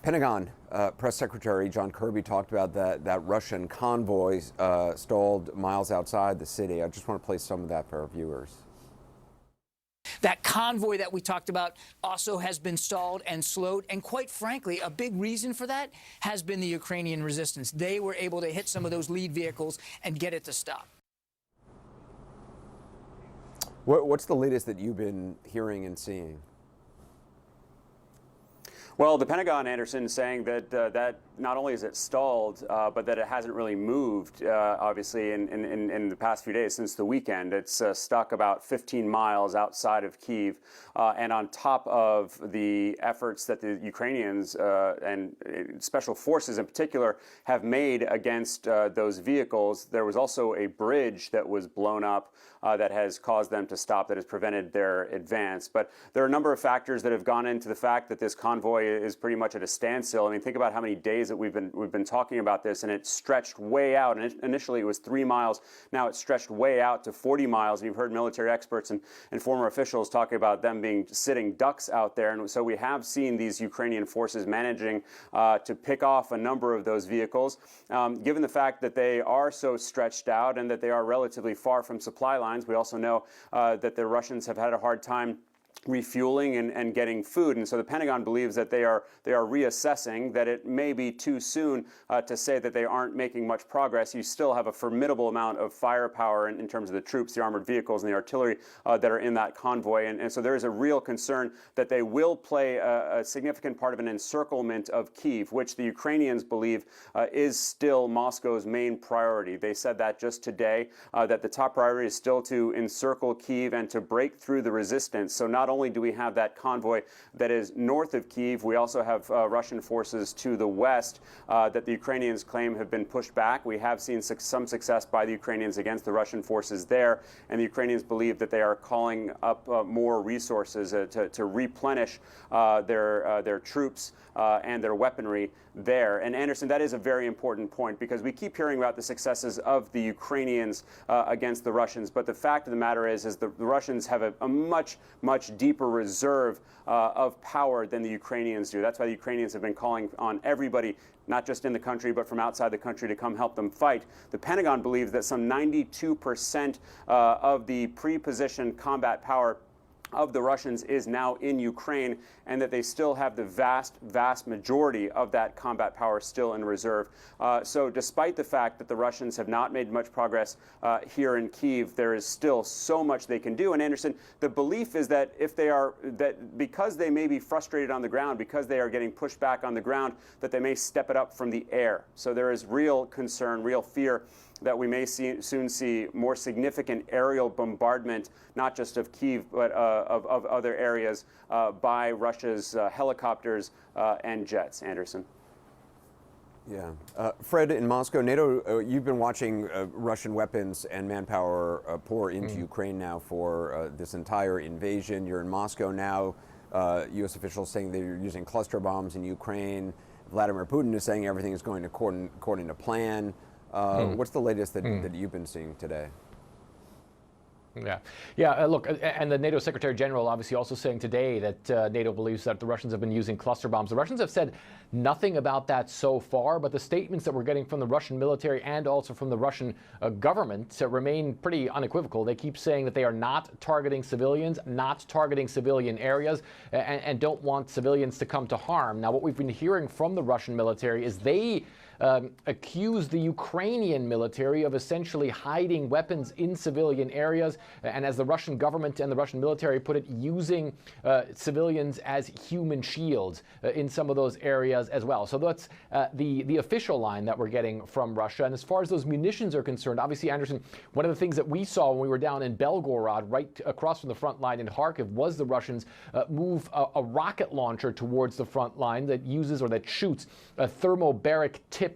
Pentagon Press Secretary John Kirby talked about that Russian convoy stalled miles outside the city. I just want to play some of that for our viewers. That convoy that we talked about also has been stalled and slowed. And quite frankly, a big reason for that has been the Ukrainian resistance. They were able to hit some of those lead vehicles and get it to stop. What's the latest that you've been hearing and seeing? Well, the Pentagon, Anderson, saying that that not only is it stalled, but that it hasn't really moved, obviously, in the past few days since the weekend. It's stuck about 15 miles outside of Kyiv. And on top of the efforts that the Ukrainians and special forces in particular have made against those vehicles, there was also a bridge that was blown up that has caused them to stop, that has prevented their advance. But there are a number of factors that have gone into the fact that this convoy is pretty much at a standstill. I mean, think about how many days that we've been talking about this, and it stretched way out. And initially it was 3 miles. Now it's stretched way out to 40 miles. And you've heard military experts and former officials talking about them being sitting ducks out there. And so we have seen these Ukrainian forces managing to pick off a number of those vehicles. Given the fact that they are so stretched out and that they are relatively far from supply lines, we also know that the Russians have had a hard time refueling and getting food. And so the Pentagon believes that they are reassessing, that it may be too soon to say that they aren't making much progress. You still have a formidable amount of firepower in terms of the troops, the armored vehicles, and the artillery that are in that convoy. And so there is a real concern that they will play a significant part of an encirclement of Kyiv, which the Ukrainians believe is still Moscow's main priority. They said that just today, that the top priority is still to encircle Kyiv and to break through the resistance. So not only do we have that convoy that is north of Kyiv, we also have Russian forces to the west that the Ukrainians claim have been pushed back. We have seen some success by the Ukrainians against the Russian forces there, and the Ukrainians believe that they are calling up more resources to replenish their troops and their weaponry there. And Anderson, that is a very important point, because we keep hearing about the successes of the Ukrainians against the Russians, but the fact of the matter is the Russians have a much deeper reserve of power than the Ukrainians do. That's why the Ukrainians have been calling on everybody, not just in the country, but from outside the country, to come help them fight. The Pentagon believes that some 92% of the pre-positioned combat power of the Russians is now in Ukraine, and that they still have the vast majority of that combat power still in reserve. So despite the fact that the Russians have not made much progress here in Kyiv, there is still so much they can do. And Anderson, the belief is that because they may be frustrated on the ground, because they are getting pushed back on the ground, that they may step it up from the air. So there is real concern, real fear that we may soon see more significant aerial bombardment, not just of Kyiv, but of other areas by Russia's helicopters and jets. Anderson. Yeah. Fred, in Moscow, NATO, you've been watching Russian weapons and manpower pour into Ukraine now for this entire invasion. You're in Moscow now. U.S. officials saying they're using cluster bombs in Ukraine. Vladimir Putin is saying everything is going according to plan. What's the latest that you've been seeing today? Look, and the NATO Secretary General obviously also saying today that NATO believes that the Russians have been using cluster bombs. The Russians have said nothing about that so far, but the statements that we're getting from the Russian military and also from the Russian government remain pretty unequivocal. They keep saying that they are not targeting civilians, not targeting civilian areas, and don't want civilians to come to harm. Now, what we've been hearing from the Russian military is they accused the Ukrainian military of essentially hiding weapons in civilian areas, and as the Russian government and the Russian military put it, using civilians as human shields in some of those areas as well. So that's the official line that we're getting from Russia. And as far as those munitions are concerned, obviously, Anderson, one of the things that we saw when we were down in Belgorod, right across from the front line in Kharkiv, was the Russians move a rocket launcher towards the front line that uses or that shoots thermobaric tipped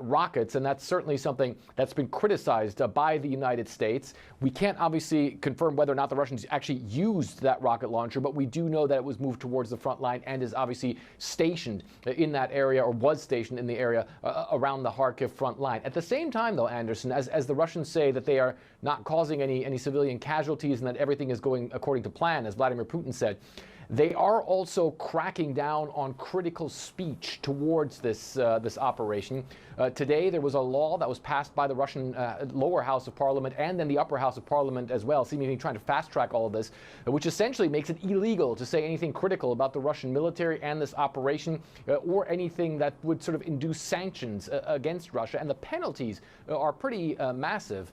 rockets, and that's certainly something that's been criticized by the United States. We can't obviously confirm whether or not the Russians actually used that rocket launcher, but we do know that it was moved towards the front line and is obviously stationed in that area, or was stationed in the area around the Kharkiv front line. At the same time, though, Anderson, as the Russians say that they are not causing any civilian casualties and that everything is going according to plan, as Vladimir Putin said, They are also cracking down on critical speech towards this operation. Today, there was a law that was passed by the Russian lower house of parliament and then the upper house of parliament as well, seemingly trying to fast track all of this, which essentially makes it illegal to say anything critical about the Russian military and this operation or anything that would sort of induce sanctions against Russia. And the penalties are pretty massive.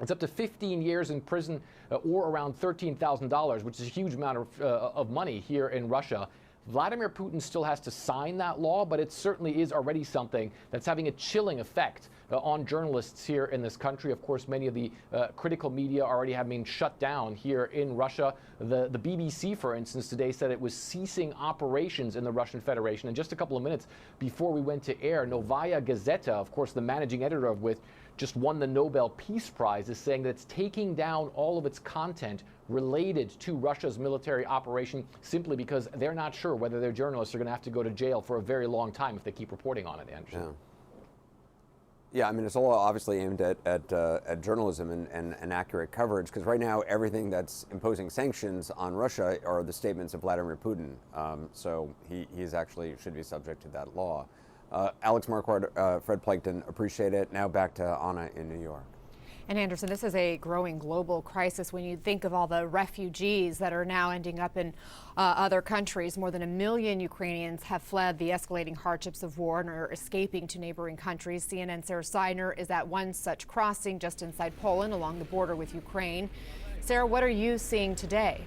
It's up to 15 years in prison or around $13,000, which is a huge amount of money here in Russia. Vladimir Putin still has to sign that law, but it certainly is already something that's having a chilling effect on journalists here in this country. Of course, many of the critical media already have been shut down here in Russia. The BBC, for instance, today said it was ceasing operations in the Russian Federation. And just a couple of minutes before we went to air, Novaya Gazeta, of course, the managing editor of which just won the Nobel Peace Prize, is saying that it's taking down all of its content related to Russia's military operation simply because they're not sure whether their journalists are going to have to go to jail for a very long time if they keep reporting on it, Anderson. Yeah, I mean, it's all obviously aimed at journalism and accurate coverage, because right now everything that's imposing sanctions on Russia are the statements of Vladimir Putin. So he's actually should be subject to that law. Alex Marquardt, Fred Plankton, appreciate it. Now back to Anna in New York. And Anderson, this is a growing global crisis when you think of all the refugees that are now ending up in other countries. More than 1 million Ukrainians have fled the escalating hardships of war and are escaping to neighboring countries. CNN's Sarah Seidner is at one such crossing just inside Poland along the border with Ukraine. Sarah, what are you seeing today?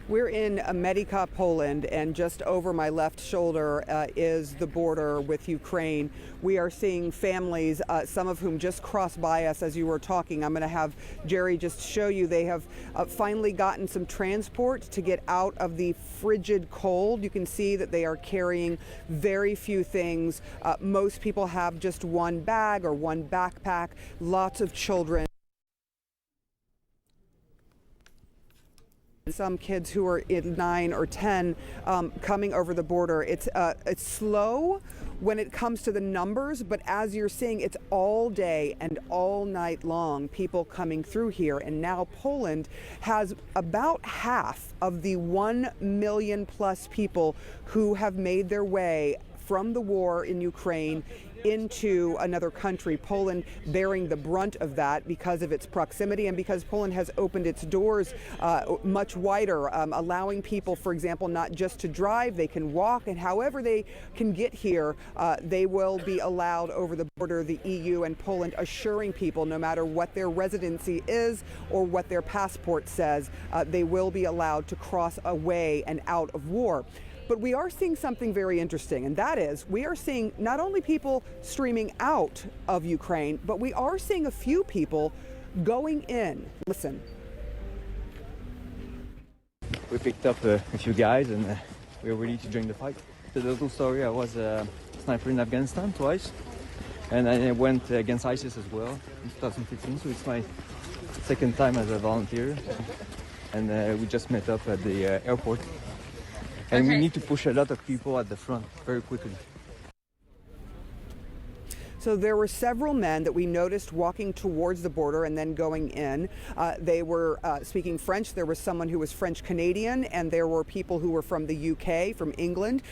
We're in Medyka, Poland, and just over my left shoulder is the border with Ukraine. We are seeing families, some of whom just crossed by us as you were talking. I'm going to have Jerry just show you. They have finally gotten some transport to get out of the frigid cold. You can see that they are carrying very few things. Most people have just one bag or one backpack, lots of children. Some kids who are in 9 or 10 coming over the border. It's slow when it comes to the numbers, but as you're seeing, it's all day and all night long people coming through here. And now Poland has about half of the 1 million plus people who have made their way from the war in Ukraine into another country. Poland bearing the brunt of that because of its proximity and because Poland has opened its doors much wider, allowing people, for example, not just to drive, they can walk, and however they can get here, they will be allowed over the border. The EU and Poland assuring people, no matter what their residency is or what their passport says, they will be allowed to cross away and out of war. But we are seeing something very interesting, and that is we are seeing not only people streaming out of Ukraine, but we are seeing a few people going in. Listen. We picked up a few guys and we were ready to join the fight. The little story, I was a sniper in Afghanistan twice, and I went against ISIS as well in 2015, so it's my second time as a volunteer. And we just met up at the airport. And we need to push a lot of people at the front very quickly. So there were several men that we noticed walking towards the border and then going in. They were speaking French. There was someone who was French Canadian, and there were people who were from the UK, from England.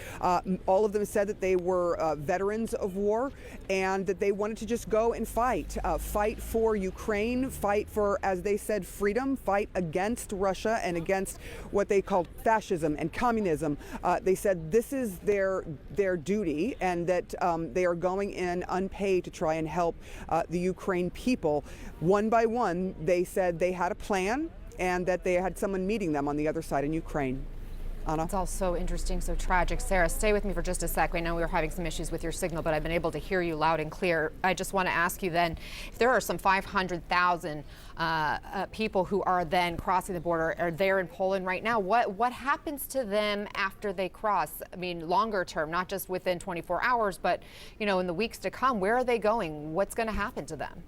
All of them said that they were veterans of war and that they wanted to just go and fight. Fight for Ukraine, fight for, as they said, freedom, fight against Russia and against what they called fascism and communism. They said this is their duty, and that they are going in unpaid to try and help the Ukraine people. One by one, they said they had a plan and that they had someone meeting them on the other side in Ukraine. Anna? It's all so interesting, so tragic. Sarah, stay with me for just a sec. I know we were having some issues with your signal, but I've been able to hear you loud and clear. I just want to ask you then, if there are some 500,000 people who are then crossing the border, are there in Poland right now, what happens to them after they cross? I mean, longer term, not just within 24 hours, but, you know, in the weeks to come, where are they going? What's going to happen to them?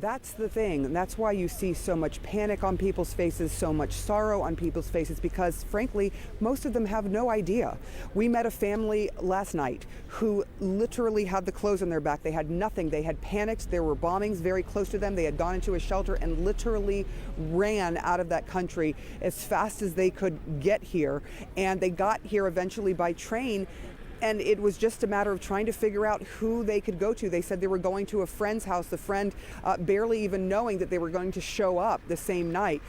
That's the thing, and that's why you see so much panic on people's faces, so much sorrow on people's faces, because frankly, most of them have no idea. We met a family last night who literally had the clothes on their back. They had nothing. They had panicked. There were bombings very close to them. They had gone into a shelter and literally ran out of that country as fast as they could get here. And they got here eventually by train. And it was just a matter of trying to figure out who they could go to. They said they were going to a friend's house, the friend barely even knowing that they were going to show up the same night.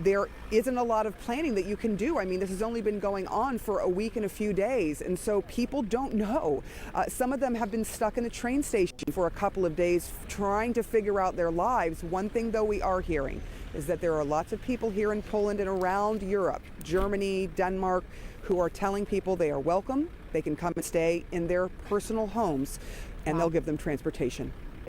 There isn't a lot of planning that you can do. I mean, this has only been going on for a week and a few days, and so people don't know. Some of them have been stuck in a train station for a couple of days trying to figure out their lives. One thing, though, we are hearing is that there are lots of people here in Poland and around Europe, Germany, Denmark, who are telling people they are welcome. They can come and stay in their personal homes, and they'll give them transportation.